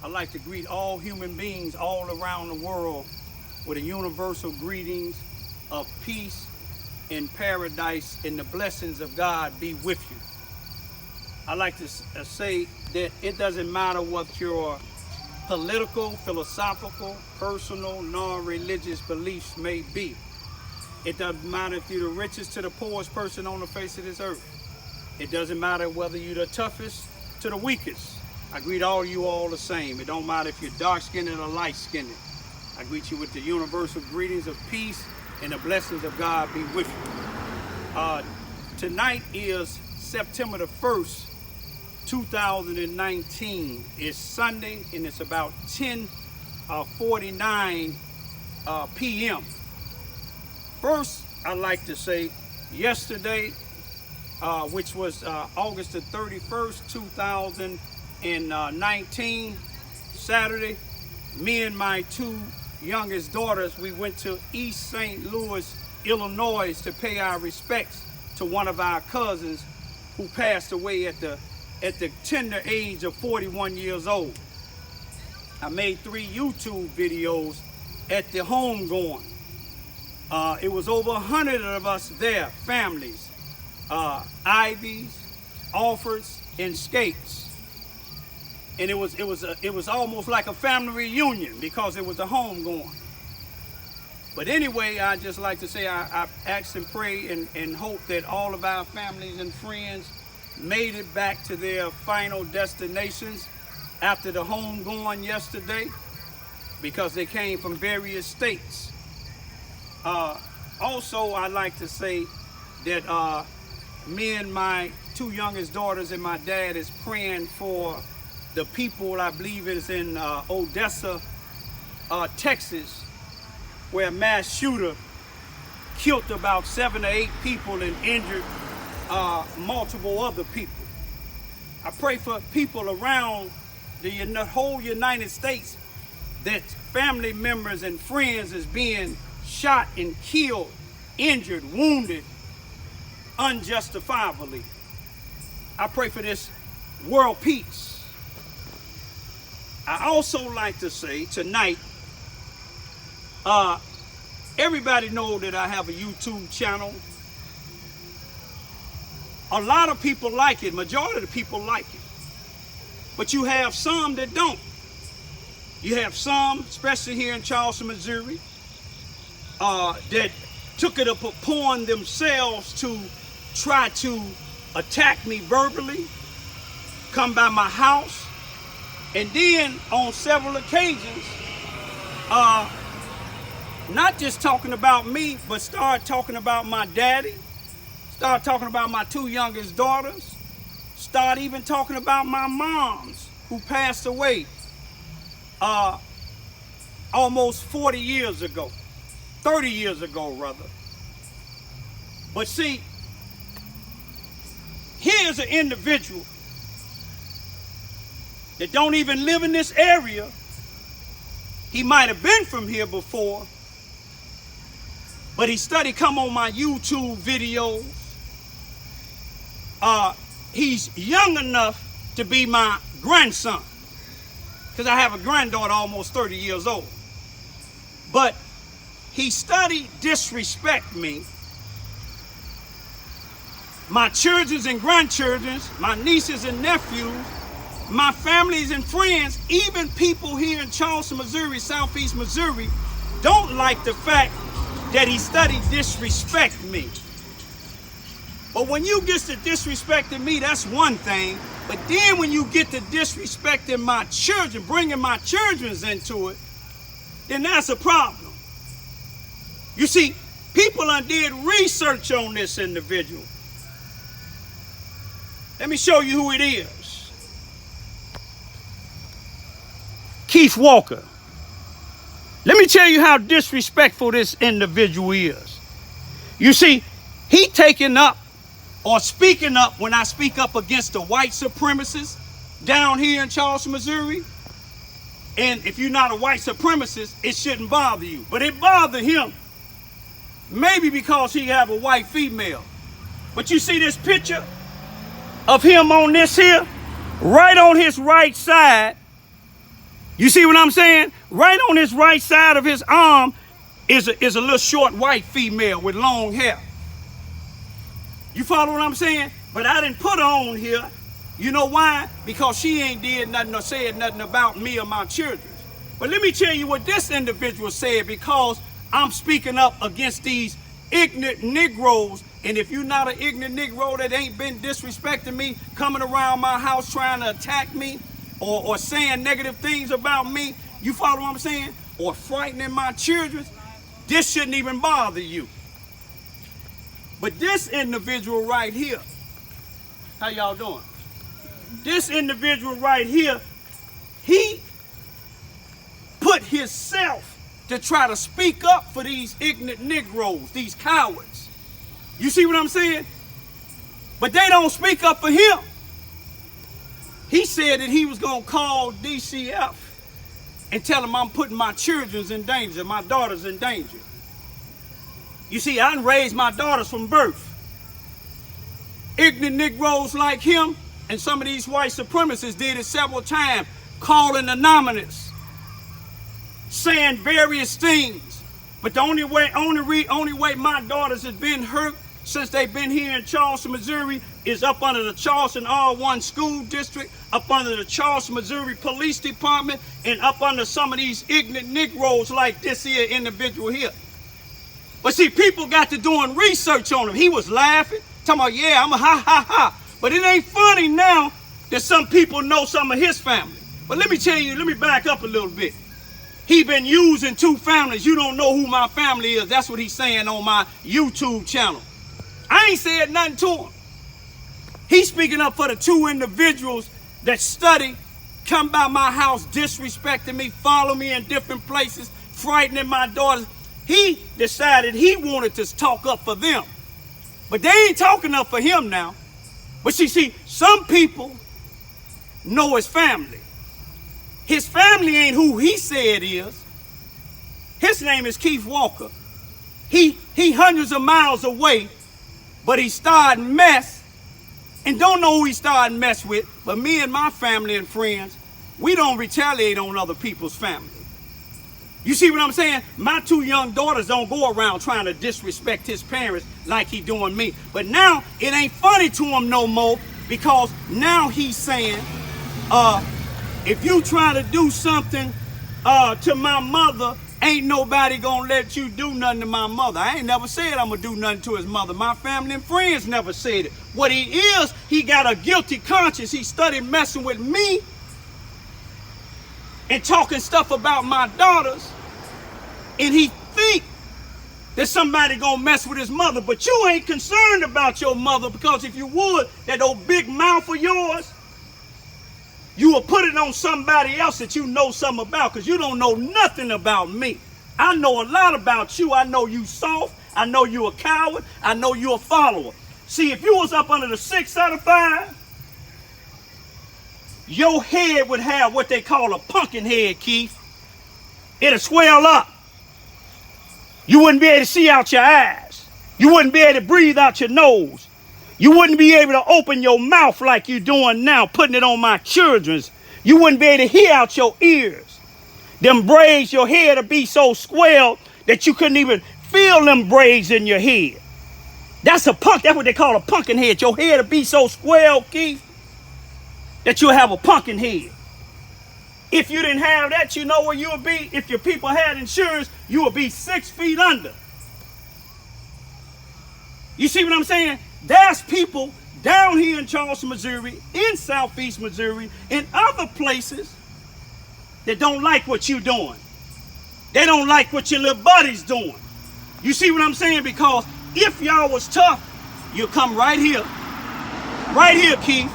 I'd like to greet all human beings all around the world with a universal greetings of peace in paradise, and the blessings of God be with you. I'd like to say that it doesn't matter what your political, philosophical, personal, non-religious beliefs may be. It doesn't matter if you're the richest to the poorest person on the face of this earth. It doesn't matter whether you're the toughest to the weakest. I greet all you all the same. It don't matter if you're dark-skinned or light-skinned. I greet you with the universal greetings of peace, and the blessings of God be with you. Tonight is September the 1st, 2019. It's Sunday, and it's about 10:49 p.m. First, I'd like to say yesterday, which was August the 31st, 2019, Saturday, me and my two youngest daughters, we went to East St. Louis, Illinois to pay our respects to one of our cousins who passed away at the tender age of 41 years old. I made 3 YouTube videos at the homegoing. It was over 100 of us there, families, Ivies, Alfords, and Skates. And it was almost like a family reunion because it was a homegoing. But anyway, I just like to say I ask and pray and hope that all of our families and friends made it back to their final destinations after the homegoing yesterday, because they came from various states. Also, I'd like to say that me and my 2 youngest daughters and my dad is praying for the people, I believe it is in Odessa, Texas, where a mass shooter killed about 7 or 8 people and injured multiple other people. I pray for people around the whole United States that family members and friends is being shot and killed, injured, wounded, unjustifiably. I pray for this world peace. I also like to say tonight, everybody know that I have a YouTube channel. A lot of people like it, majority of the people like it. But you have some that don't. You have some, especially here in Charleston, Missouri, that took it upon themselves to try to attack me verbally, come by my house, and then on several occasions, not just talking about me, but start talking about my daddy, start talking about my 2 youngest daughters, start even talking about my moms who passed away almost 40 years ago, 30 years ago rather. But see, here's an individual that don't even live in this area. He might have been from here before, but he come on my YouTube videos. He's young enough to be my grandson, because I have a granddaughter almost 30 years old. But he disrespect me, my children and grandchildren, my nieces and nephews, my families and friends, even people here in Charleston, Missouri, Southeast Missouri, don't like the fact that he disrespect me. But when you get to disrespecting me, that's one thing. But then when you get to disrespecting my children, bringing my children into it, then that's a problem. You see, people did research on this individual. Let me show you who it is. Keith Walker. Let me tell you how disrespectful this individual is. You see, he taking up or speaking up when I speak up against the white supremacists down here in Charleston, Missouri. And if you're not a white supremacist, it shouldn't bother you. But it bothered him. Maybe because he have a white female. But you see this picture of him on this here? Right on his right side You see what I'm saying? Right on his right side of his arm is a little short white female with long hair. You follow what I'm saying? But I didn't put her on here. You know why? Because she ain't did nothing or said nothing about me or my children. But let me tell you what this individual said, because I'm speaking up against these ignorant Negroes. And if you're not an ignorant Negro that ain't been disrespecting me, coming around my house trying to attack me, or saying negative things about me, you follow what I'm saying? Or frightening my children, this shouldn't even bother you. But this individual right here, how y'all doing? This individual right here, he put himself to try to speak up for these ignorant Negroes, these cowards. You see what I'm saying? But they don't speak up for him. He said that he was going to call DCF and tell them I'm putting my children in danger, my daughters in danger. You see, I done raised my daughters from birth. Ignorant Negroes like him and some of these white supremacists did it several times, calling anonymous, saying various things. But the only way my daughters have been hurt since they've been here in Charleston, Missouri, is up under the Charleston R1 school district, up under the Charleston, Missouri Police Department, and up under some of these ignorant Negroes like this here individual here. But see, people got to doing research on him. He was laughing, talking about, yeah, I'm a ha, ha, ha. But it ain't funny now that some people know some of his family. But let me tell you, let me back up a little bit. He been using two families. You don't know who my family is. That's what he's saying on my YouTube channel. I ain't said nothing to him. He's speaking up for the two individuals that study, come by my house, disrespecting me, follow me in different places, frightening my daughters. He decided he wanted to talk up for them. But they ain't talking up for him now. But see, some people know his family. His family ain't who he said is. His name is Keith Walker. He hundreds of miles away, but he started mess, and don't know who he started mess with. But me and my family and friends, we don't retaliate on other people's family. You see what I'm saying? My two young daughters don't go around trying to disrespect his parents like he doing me. But now it ain't funny to him no more, because now he's saying, if you try to do something to my mother, ain't nobody gonna let you do nothing to my mother. I ain't never said I'm gonna do nothing to his mother. My family and friends never said it. What he is, he got a guilty conscience. He started messing with me and talking stuff about my daughters, and he think that somebody gonna mess with his mother. But you ain't concerned about your mother, because if you would, that old big mouth of yours, you will put it on somebody else that you know something about, because you don't know nothing about me. I know a lot about you. I know you soft. I know you a coward. I know you a follower. See, if you was up under the 6 out of 5, your head would have what they call a pumpkin head, Keith. It'll swell up. You wouldn't be able to see out your eyes. You wouldn't be able to breathe out your nose. You wouldn't be able to open your mouth like you're doing now, putting it on my children's. You wouldn't be able to hear out your ears. Them braids, your hair to be so swelled that you couldn't even feel them braids in your head. That's what they call a pumpkin head. Your hair to be so swelled, Keith, that you'll have a pumpkin head. If you didn't have that, you know where you would be? If your people had insurance, you would be 6 feet under. You see what I'm saying? There's people down here in Charleston, Missouri, in Southeast Missouri, and other places that don't like what you're doing. They don't like what your little buddy's doing. You see what I'm saying? Because if y'all was tough, you'll come right here. Right here, Keith.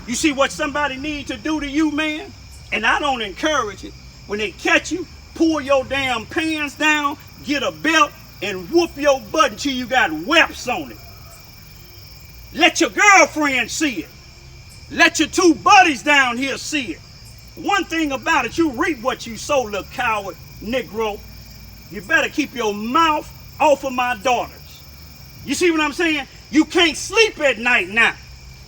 You see what somebody needs to do to you, man? And I don't encourage it. When they catch you, pull your damn pants down, get a belt, and whoop your butt until you got whelps on it. Let your girlfriend see it. Let your two buddies down here see it. One thing about it, you reap what you sow, little coward Negro. You better keep your mouth off of my daughters. You see what I'm saying? You can't sleep at night now.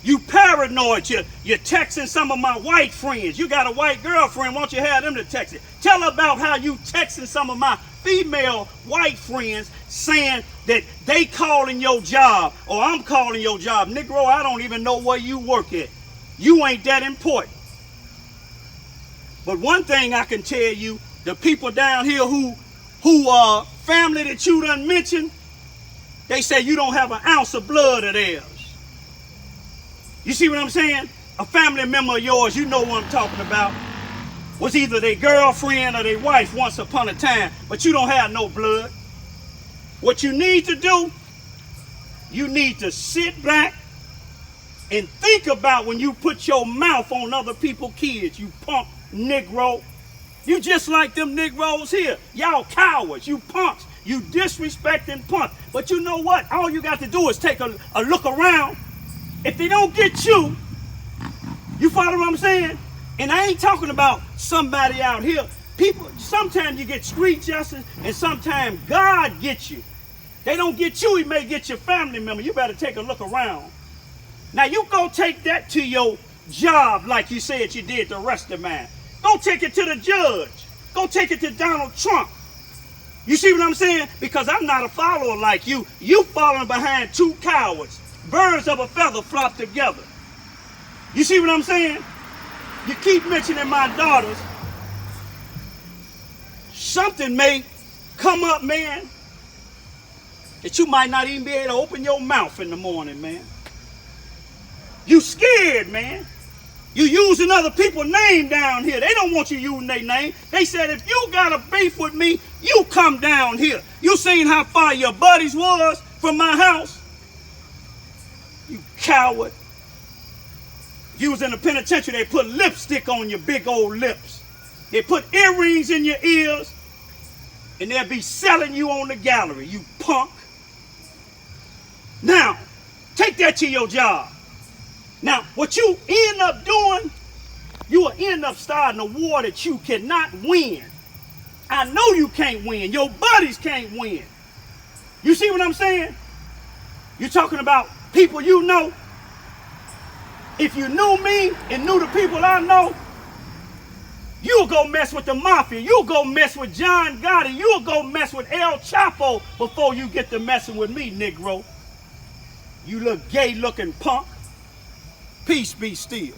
You paranoid. You're texting some of my white friends. You got a white girlfriend. Why don't you have them to text it? Tell her about how you texting some of my female white friends saying that they calling your job or I'm calling your job. Negro, I don't even know where you work at. You ain't that important. But one thing I can tell you, the people down here who family that you done mentioned, they say you don't have an ounce of blood of theirs. You see what I'm saying? A family member of yours, you know what I'm talking about, was either their girlfriend or their wife once upon a time, but you don't have no blood. What you need to do, you need to sit back and think about when you put your mouth on other people's kids, you punk Negro. You just like them Negroes here. Y'all cowards, you punks. You disrespecting punks. But you know what? All you got to do is take a look around. If they don't get you, you follow what I'm saying? And I ain't talking about somebody out here. People, sometimes you get street justice and sometimes God gets you. They don't get you, he may get your family member. You better take a look around. Now you go take that to your job like you said you did the rest of mine. Go take it to the judge. Go take it to Donald Trump. You see what I'm saying? Because I'm not a follower like you. You following behind two cowards. Birds of a feather flock together. You see what I'm saying? You keep mentioning my daughters. Something may come up, man, that you might not even be able to open your mouth in the morning, man. You scared, man. You using other people's name down here. They don't want you using their name. They said, if you got a beef with me, you come down here. You seen how far your buddies was from my house? You coward. If you was in the penitentiary, they put lipstick on your big old lips. They put earrings in your ears, and they'll be selling you on the gallery, you punk. Now, take that to your job. Now, what you end up doing, you will end up starting a war that you cannot win. I know you can't win. Your buddies can't win. You see what I'm saying? You're talking about people you know. If you knew me and knew the people I know, you'll go mess with the mafia. You'll go mess with John Gotti. You'll go mess with El Chapo before you get to messing with me, Negro. You look gay-looking punk. Peace be still.